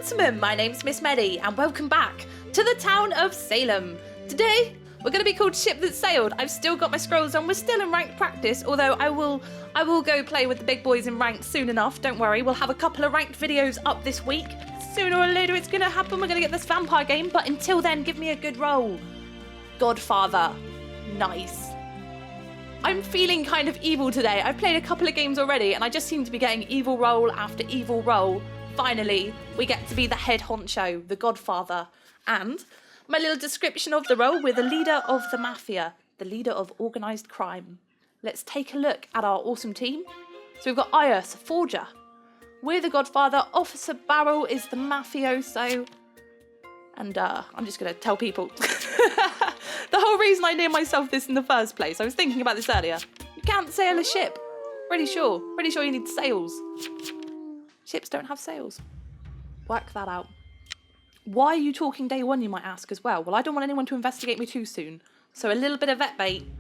gentlemen, my name's Miss Medi, and welcome back to the Town of Salem. Today, we're going to be called Ship That Sailed. I've still got my scrolls on, we're still in ranked practice, although I will go play with the big boys in ranked soon enough, don't worry. We'll have a couple of ranked videos up this week. Sooner or later it's going to happen, we're going to get this vampire game, but until then, give me a good roll. Godfather. Nice. I'm feeling kind of evil today. I've played a couple of games already, and I just seem to be getting evil roll after evil roll. Finally, we get to be the head honcho, the Godfather. And my little description of the role, we're the leader of the Mafia, the leader of organised crime. Let's take a look at our awesome team. So we've got Iris, Forger. We're the Godfather. Officer Barrel is the mafioso. And I'm just going to tell people. The whole reason I named myself this in the first place, I was thinking about this earlier. You can't sail a ship. Pretty sure you need sails. Ships don't have sails. Work that out. Why are you talking day one, you might ask as well? Well, I don't want anyone to investigate me too soon. So a little bit of vet bait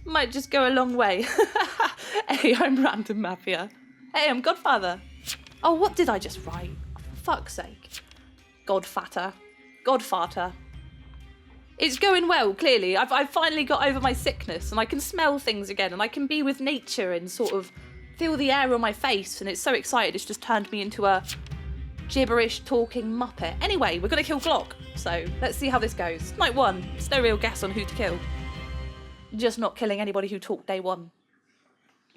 might just go a long way. Hey, I'm Random Mafia. Hey, I'm Godfather. Oh, what did I just write? For fuck's sake. Godfather. It's going well, clearly. I've finally got over my sickness and I can smell things again and I can be with nature and sort of feel the air on my face, and it's so excited it's just turned me into a gibberish talking muppet. Anyway, we're going to kill Glock, so let's see how this goes. Night one, it's no real guess on who to kill. Just not killing anybody who talked day one.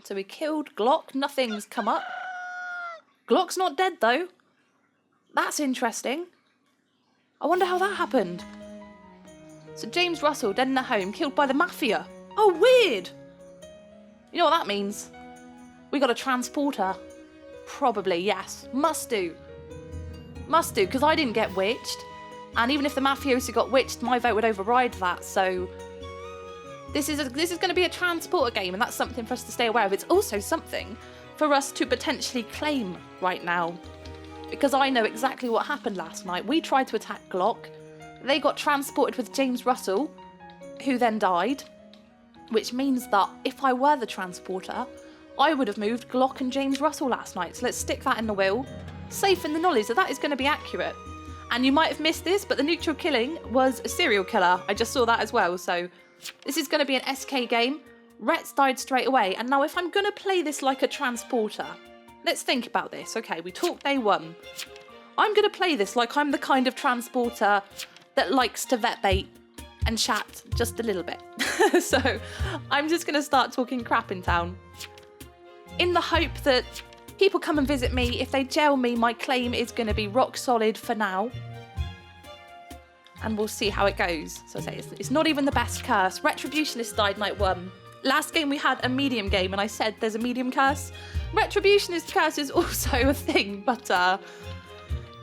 So we killed Glock, nothing's come up. Glock's not dead though. That's interesting. I wonder how that happened. So James Russell, dead in the home, killed by the Mafia. Oh, weird. You know what that means? We got a transporter. Probably, yes. Must do, because I didn't get witched. And even if the mafiosi got witched, my vote would override that. So this is going to be a transporter game, and that's something for us to stay aware of. It's also something for us to potentially claim right now, because I know exactly what happened last night. We tried to attack Glock. They got transported with James Russell, who then died, which means that if I were the transporter, I would have moved Glock and James Russell last night. So let's stick that in the will. Safe in the knowledge that is going to be accurate. And you might have missed this, but the neutral killing was a serial killer. I just saw that as well. So this is going to be an SK game. Rhett's died straight away. And now if I'm going to play this like a transporter, let's think about this. Okay, we talked day one. I'm going to play this like I'm the kind of transporter that likes to vet bait and chat just a little bit. So I'm just going to start talking crap in town, in the hope that people come and visit me. If they jail me, my claim is going to be rock solid for now. And we'll see how it goes. So I say it's not even the best curse. Retributionist died night one. Last game we had a medium game and I said there's a medium curse. Retributionist curse is also a thing, but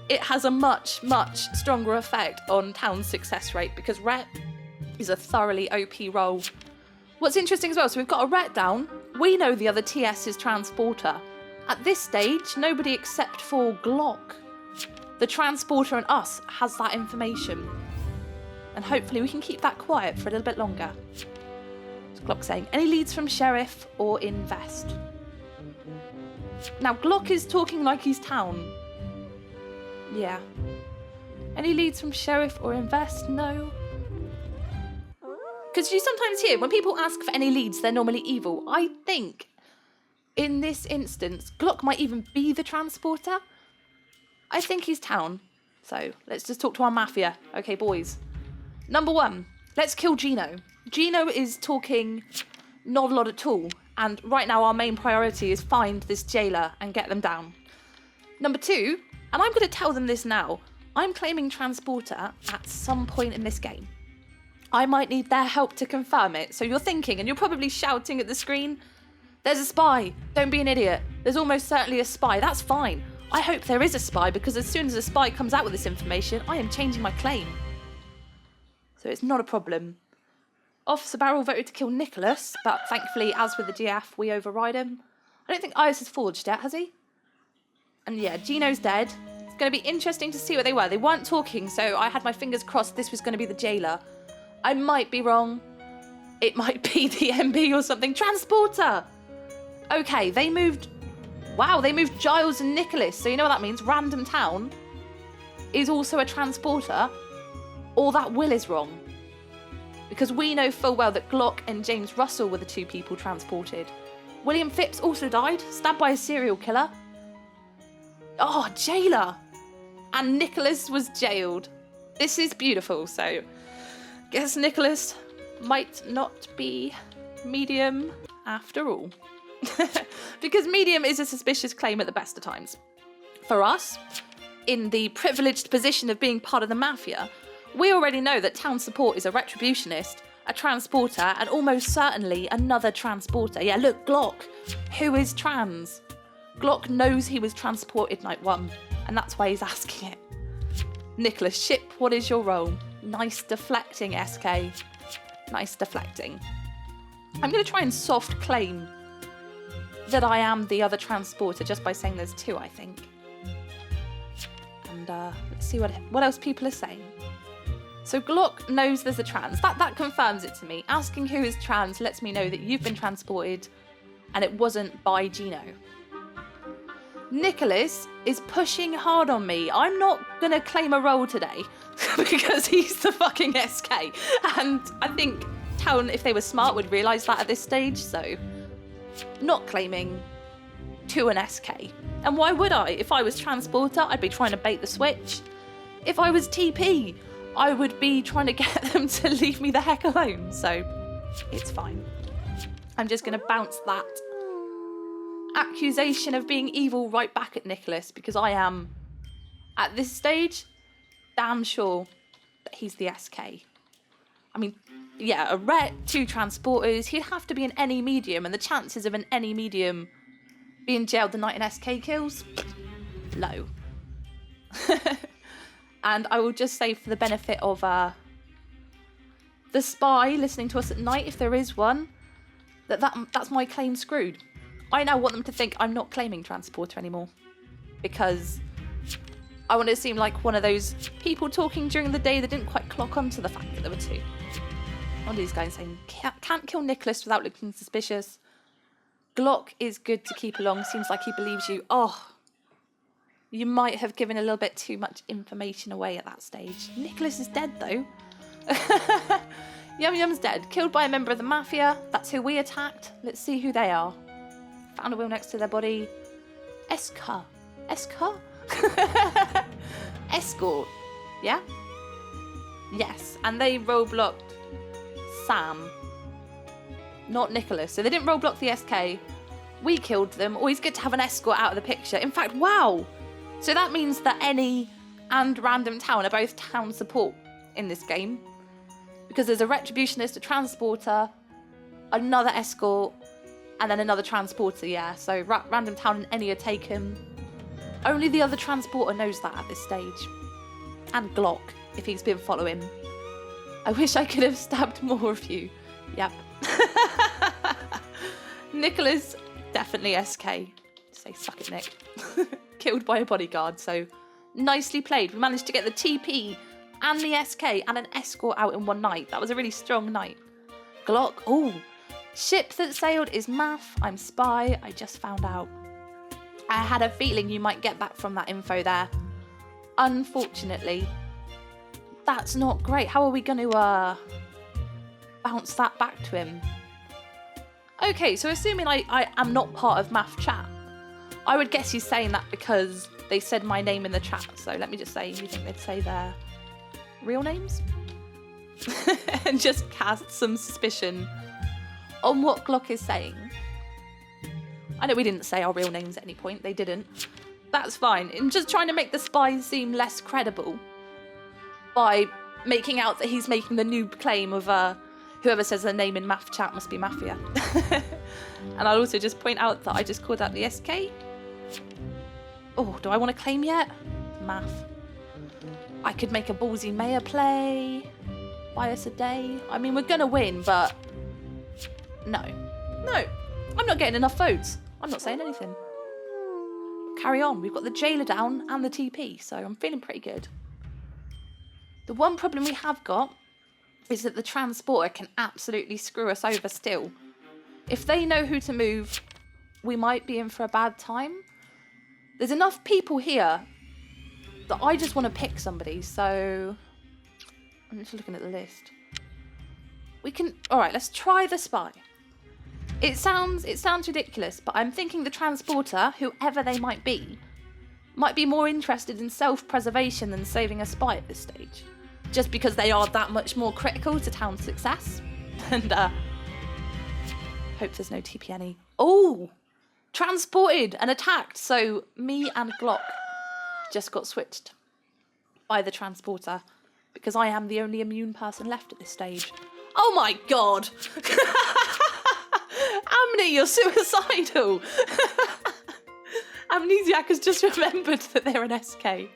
it has a much, much stronger effect on town's success rate because Ret is a thoroughly OP role. What's interesting as well, so we've got a Ret down. We know the other TS is transporter. At this stage, nobody except for Glock, the transporter, and us has that information. And hopefully we can keep that quiet for a little bit longer. So Glock saying, any leads from Sheriff or Invest? Now Glock is talking like he's town. Yeah. Any leads from Sheriff or Invest? No. Because you sometimes hear, when people ask for any leads, they're normally evil. I think, in this instance, Glock might even be the transporter. I think he's town. So, let's just talk to our Mafia. Okay, boys. Number one, let's kill Gino. Gino is talking not a lot at all. And right now, our main priority is find this jailer and get them down. Number two, and I'm going to tell them this now, I'm claiming transporter at some point in this game. I might need their help to confirm it. So you're thinking, and you're probably shouting at the screen, there's a spy. Don't be an idiot. There's almost certainly a spy. That's fine. I hope there is a spy, because as soon as a spy comes out with this information, I am changing my claim. So it's not a problem. Officer Barrel voted to kill Nicholas, but thankfully, as with the GF, we override him. I don't think Iris has forged yet, has he? And yeah, Gino's dead. It's going to be interesting to see what they were. They weren't talking, so I had my fingers crossed this was going to be the jailer. I might be wrong. It might be the MB or something. Transporter! Okay, they moved... Wow, they moved Giles and Nicholas. So you know what that means? Random town. is also a transporter, or that will is wrong. Because we know full well that Glock and James Russell were the 2 people transported. William Phipps also died, stabbed by a serial killer. Oh, jailer! And Nicholas was jailed. This is beautiful, so guess Nicholas might not be medium after all. Because medium is a suspicious claim at the best of times. For us, in the privileged position of being part of the Mafia, we already know that town support is a retributionist, a transporter, and almost certainly another transporter. Yeah, look, Glock, who is trans. Glock knows he was transported night 1, and that's why he's asking it. Nicholas Ship, what is your role? Nice deflecting, SK. Nice deflecting. I'm going to try and soft claim that I am the other transporter just by saying there's 2, I think. And let's see what else people are saying. So Glock knows there's a trans. That confirms it to me. Asking who is trans lets me know that you've been transported and it wasn't by Gino. Nicholas is pushing hard on me. I'm not going to claim a role today because he's the fucking SK. And I think Town, if they were smart, would realise that at this stage. So not claiming to an SK. And why would I? If I was transporter, I'd be trying to bait the switch. If I was TP, I would be trying to get them to leave me the heck alone. So it's fine. I'm just going to bounce that accusation of being evil right back at Nicholas, because I am, at this stage, damn sure that he's the SK. I mean, yeah, a Ret, 2 transporters, he'd have to be an any medium, and the chances of an any medium being jailed the night an SK kills, low. And I will just say, for the benefit of the spy listening to us at night, if there is one, that's my claim screwed. I now want them to think I'm not claiming transporter anymore, because I want to seem like one of those people talking during the day that didn't quite clock onto the fact that there were 2. One of these guys saying, can't kill Nicholas without looking suspicious. Glock is good to keep along, seems like he believes you. Oh, you might have given a little bit too much information away at that stage. Nicholas is dead, though. Yum Yum's dead. Killed by a member of the Mafia. That's who we attacked. Let's see who they are. Found a wheel next to their body. Escar. Escort. Yeah? Yes. And they roadblocked Sam. Not Nicholas. So they didn't roadblock the SK. We killed them. Always good to have an escort out of the picture. In fact, wow. So that means that any and Random Town are both town support in this game. Because there's a retributionist, a transporter, another escort, and then another transporter, yeah. So Random Town and any are taken. Only the other transporter knows that at this stage. And Glock, if he's been following. I wish I could have stabbed more of you. Yep. Nicholas, definitely SK. Say suck it, Nick. Killed by a bodyguard, so nicely played. We managed to get the TP and the SK and an escort out in one night. That was a really strong night. Glock, oh. Ship that sailed is Maf. I'm spy. I just found out. I had a feeling you might get that from that info there. Unfortunately, that's not great. How are we going to bounce that back to him? Okay, so assuming I am not part of Maf chat, I would guess he's saying that because they said my name in the chat. So let me just say, you think they'd say their real names? And just cast some suspicion on what Glock is saying. I know we didn't say our real names at any point. They didn't. That's fine. And just trying to make the spies seem less credible by making out that he's making the noob claim of whoever says their name in Maf chat must be Mafia. And I'll also just point out that I just called out the SK. Oh, do I want to claim yet? Maf. I could make a ballsy mayor play. Buy us a day. I mean, we're going to win, but no. No. I'm not getting enough votes. I'm not saying anything. Carry on. We've got the jailer down and the TP, so I'm feeling pretty good. The one problem we have got is that the transporter can absolutely screw us over still. If they know who to move, we might be in for a bad time. There's enough people here that I just want to pick somebody. So I'm just looking at the list. We can. All right, let's try the spy. It sounds ridiculous, but I'm thinking the transporter, whoever they might be more interested in self-preservation than saving a spy at this stage. Just because they are that much more critical to town success. And hope there's no TPNE. Oh! Transported and attacked. So me and Glock just got switched by the transporter because I am the only immune person left at this stage. Oh my god! Amni, you're suicidal! Amnesiac has just remembered that they're an SK.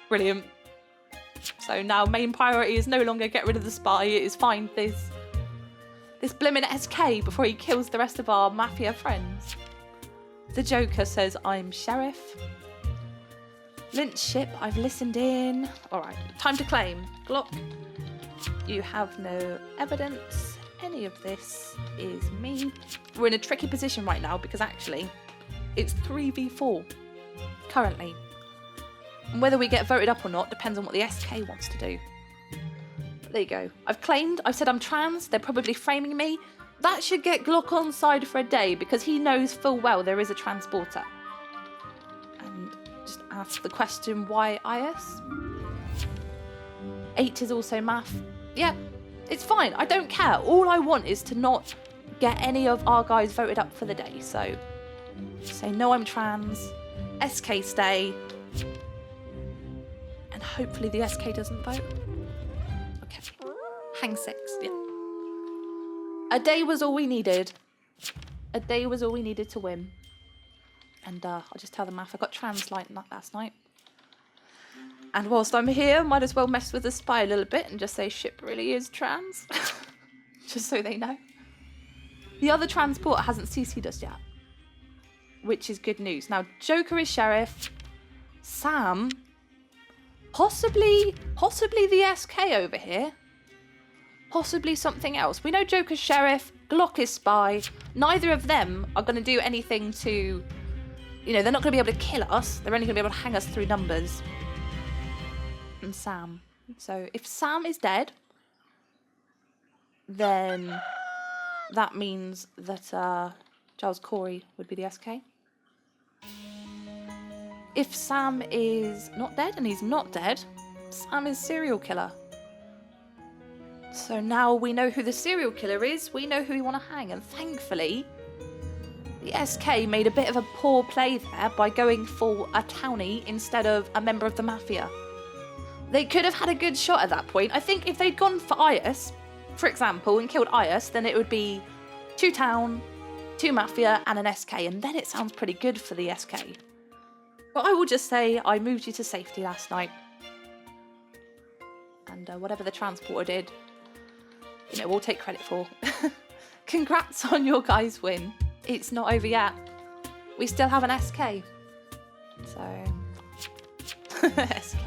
Brilliant. So now main priority is no longer get rid of the spy, it is find this blimmin' SK before he kills the rest of our Mafia friends. The Joker says, I'm sheriff. Lynch ship, I've listened in. Alright, time to claim. Glock, you have no evidence. Any of this is me. We're in a tricky position right now because actually it's 3v4 currently. And whether we get voted up or not depends on what the SK wants to do. There you go. I've claimed, I've said I'm trans, they're probably framing me. That should get Glock on side for a day because he knows full well there is a transporter. And just ask the question, why IS? 8 is also math. Yeah, it's fine. I don't care. All I want is to not get any of our guys voted up for the day. So say no, I'm trans. SK stay. And hopefully the SK doesn't vote. Okay. Hang 6. Yeah. A day was all we needed. A day was all we needed to win. And I'll just tell the math. I got trans last night. And whilst I'm here, might as well mess with the spy a little bit and just say ship really is trans. Just so they know. The other transporter hasn't CC'd us yet. Which is good news. Now, Joker is sheriff. Sam, possibly the SK over here. Possibly something else. We know Joker's sheriff, Glock is spy. Neither of them are going to do anything to, they're not going to be able to kill us. They're only going to be able to hang us through numbers. And Sam. So if Sam is dead, then that means that Giles Corey would be the SK. If Sam is not dead, and he's not dead, Sam is serial killer. So now we know who the serial killer is, we know who we want to hang, and thankfully, the SK made a bit of a poor play there by going for a townie instead of a member of the Mafia. They could have had a good shot at that point. I think if they'd gone for IS, for example, and killed IS, then it would be 2 town, 2 Mafia, and an SK, and then it sounds pretty good for the SK. But I will just say I moved you to safety last night. And whatever the transporter did, we'll take credit for. Congrats on your guys' win. It's not over yet. We still have an SK. So, SK.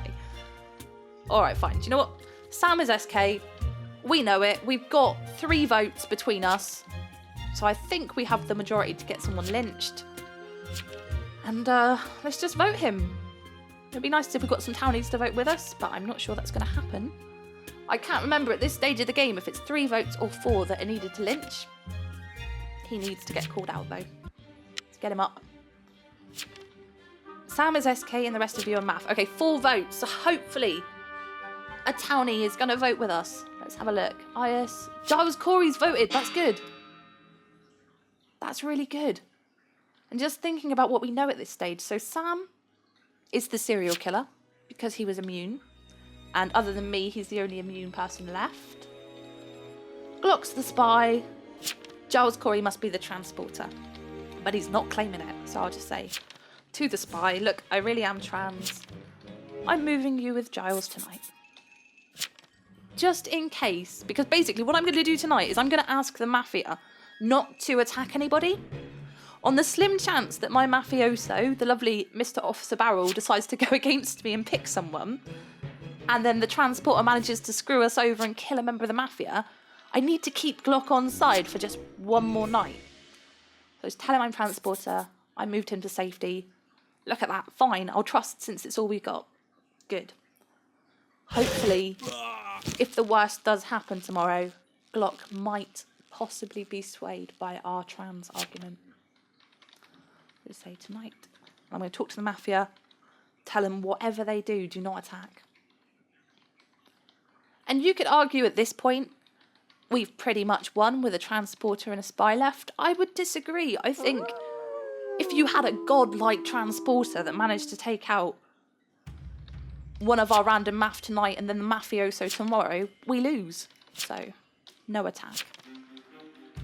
Alright, fine. Do you know what? Sam is SK. We know it. We've got 3 votes between us. So I think we have the majority to get someone lynched. And let's just vote him. It'd be nice if we got some townies to vote with us, but I'm not sure that's going to happen. I can't remember at this stage of the game if it's 3 votes or 4 that are needed to lynch. He needs to get called out though. Let's get him up. Sam is SK and the rest of you are math. Okay, 4 votes. So hopefully a townie is going to vote with us. Let's have a look. IS. Giles Corey's voted. That's good. That's really good. And just thinking about what we know at this stage. So Sam is the serial killer because he was immune. And other than me, he's the only immune person left. Glock's the spy. Giles Corey must be the transporter. But he's not claiming it. So I'll just say to the spy, look, I really am trans. I'm moving you with Giles tonight. Just in case. Because basically what I'm going to do tonight is I'm going to ask the Mafia not to attack anybody. On the slim chance that my mafioso, the lovely Mr. Officer Barrel, decides to go against me and pick someone, and then the transporter manages to screw us over and kill a member of the Mafia, I need to keep Glock on side for just one more night. So just tell him I'm transporter, I moved him to safety. Look at that, fine, I'll trust since it's all we got. good. Hopefully, if the worst does happen tomorrow, Glock might possibly be swayed by our trans argument. Let's say tonight. I'm going to talk to the Mafia, tell them whatever they do not attack. And you could argue at this point, we've pretty much won with a transporter and a spy left. I would disagree. I think if you had a godlike transporter that managed to take out one of our random math tonight and then the mafioso tomorrow, we lose. So, no attack.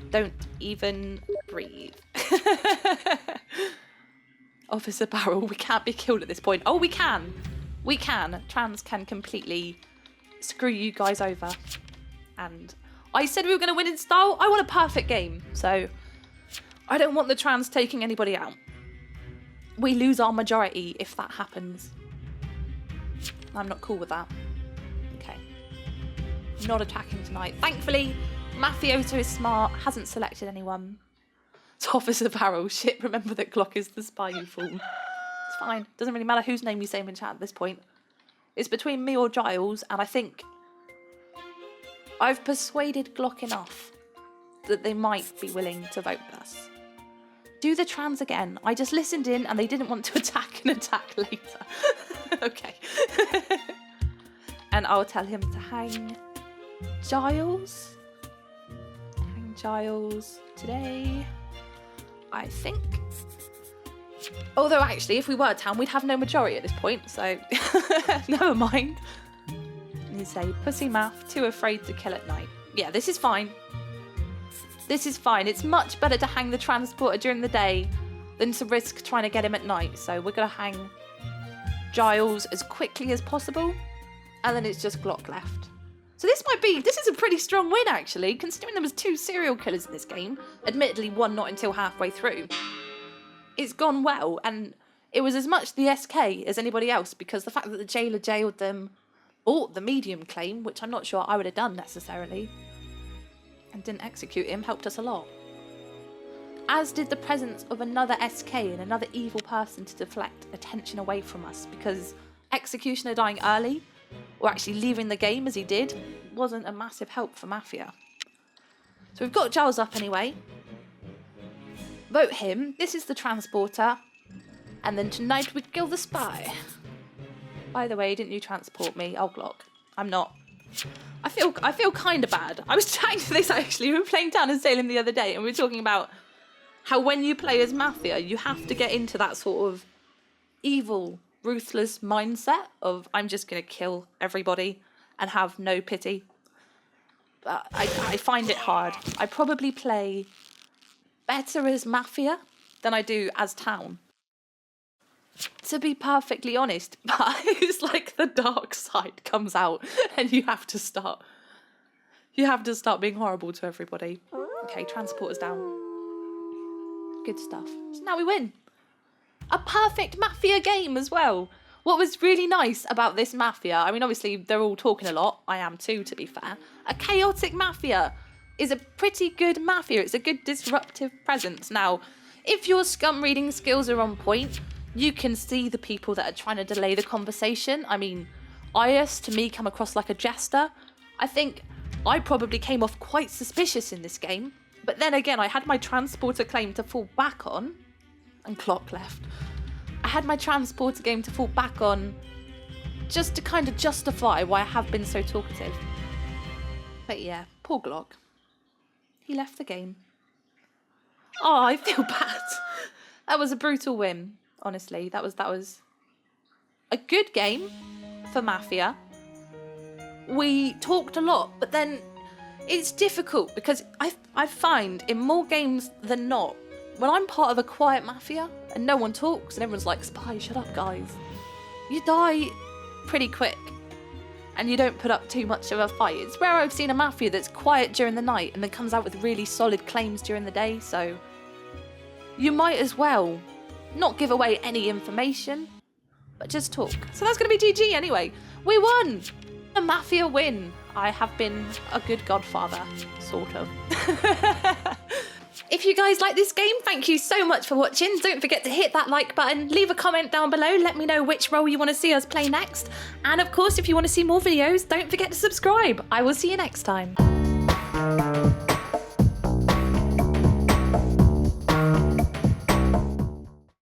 Don't even breathe. Officer Barrel, we can't be killed at this point. Oh, we can. We can. Trans can completely screw you guys over. And I said we were going to win in style. I want a perfect game. So, I don't want the trans taking anybody out. We lose our majority if that happens. I'm not cool with that. Okay. Not attacking tonight. Thankfully, Mafioso is smart, hasn't selected anyone. It's Officer Barrel. Shit, remember that Glock is the spy, you fool. It's fine. Doesn't really matter whose name you say in chat at this point. It's between me or Giles, and I think I've persuaded Glock enough that they might be willing to vote with us. Do the trans again. I just listened in and they didn't want to attack and attack later. Okay. And I'll tell him to hang Giles. Hang Giles today, I think. Although actually, if we were town, we'd have no majority at this point, so never mind. You say, pussy math, too afraid to kill at night. Yeah, this is fine. This is fine. It's much better to hang the transporter during the day than to risk trying to get him at night. So we're going to hang Giles as quickly as possible. And then it's just Glock left. So this is a pretty strong win, actually, considering there was 2 serial killers in this game. Admittedly, one not until halfway through. It's gone well, and it was as much the SK as anybody else, because the fact that the jailer jailed them, bought the medium claim, which I'm not sure I would have done necessarily, and didn't execute him, helped us a lot. As did the presence of another SK and another evil person to deflect attention away from us, because Executioner dying early, or actually leaving the game as he did, wasn't a massive help for Mafia. So we've got Giles up anyway. Vote him. This is the transporter. And then tonight we kill the spy. By the way, didn't you transport me? Oh, Glock. I'm not. I feel kind of bad. I was chatting to this actually. We were playing Town of Salem the other day and we were talking about how when you play as Mafia, you have to get into that sort of evil, ruthless mindset of I'm just going to kill everybody and have no pity. But I find it hard. I probably play better as Mafia than I do as Town. To be perfectly honest, but it's like the dark side comes out and you have to start being horrible to everybody. Okay, transporter's down. Good stuff. So now we win. A perfect Mafia game as well. What was really nice about this Mafia, I mean, obviously they're all talking a lot. I am too, to be fair. A chaotic Mafia is a pretty good Mafia. It's a good disruptive presence. Now, if your scum reading skills are on point, you can see the people that are trying to delay the conversation. I mean, Ias, to me, come across like a jester. I think I probably came off quite suspicious in this game. But then again, I had my transporter claim to fall back on. And Clock left. I had my transporter game to fall back on just to kind of justify why I have been so talkative. But yeah, poor Glock. He left the game. Oh, I feel bad. That was a brutal win. Honestly, that was a good game for Mafia. We talked a lot, but then it's difficult because I find in more games than not, when I'm part of a quiet Mafia and no one talks and everyone's like, Spy, shut up, guys, you die pretty quick and you don't put up too much of a fight. It's rare I've seen a Mafia that's quiet during the night and then comes out with really solid claims during the day, so you might as well not give away any information, but just talk. So that's going to be GG anyway. We won! A Mafia win. I have been a good Godfather, sort of. If you guys like this game, thank you so much for watching. Don't forget to hit that like button, leave a comment down below, let me know which role you want to see us play next. And of course, if you want to see more videos, don't forget to subscribe. I will see you next time.